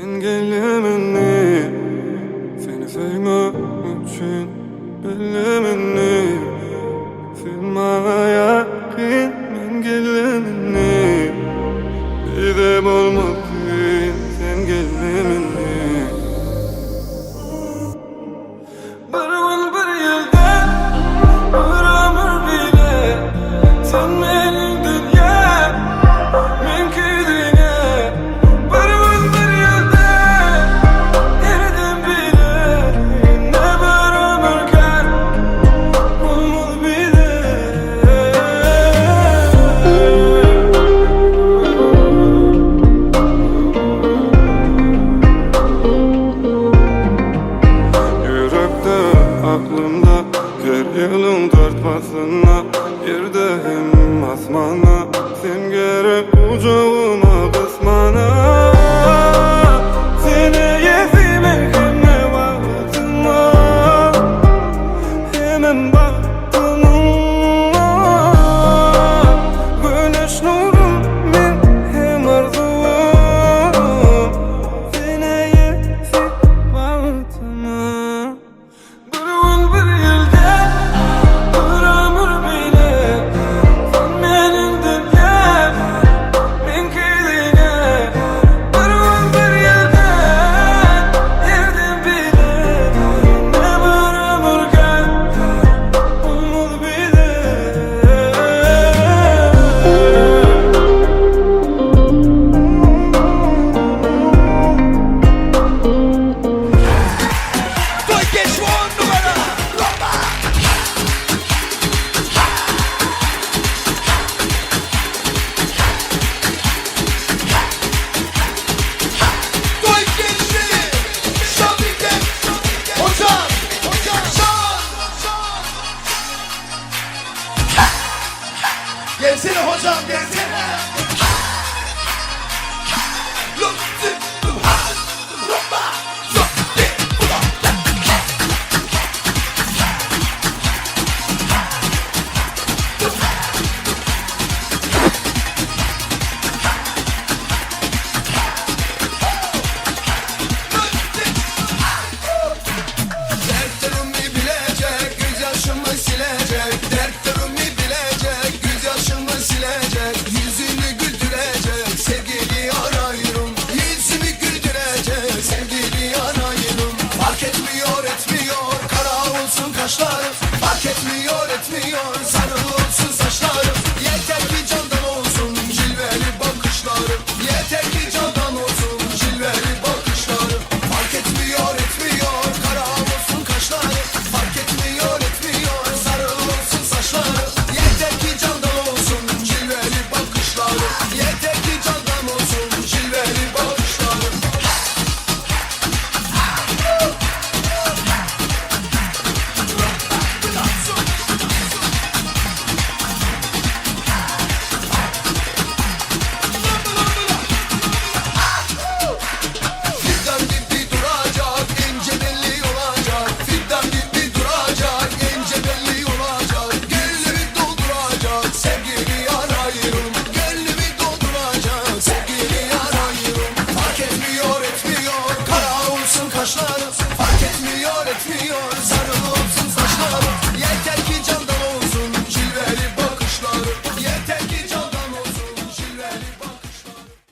Engellemeni, seni sevmek için bellemeni, sevmeye yakın engellemeni, bir de olmadın sen gellemeni. Bir gün bir yılda bir ömür bile sen benim dünya mümkün dünya. Bir gün bir yılda yerden bile ne bir ömür kar olmalı bile. Yürekte aklımda her yılın tartmasına, yerde hem asmana, sen gerek kucağıma kısmana. Seni yefimek hem vaktıma, hemen baktığıma. Güneş nurum ben hem arzum, seni yefik vaktıma. Bir gün bir yılda bir ömür bile sen benim dünya mümkün dünya. Bir gün bir yılda yerden bile ne bir ömür kar olmalı bile. Doy geç on numara Roma. Doy gençleri Şabrike Hocam Gelsene hocam gelsene.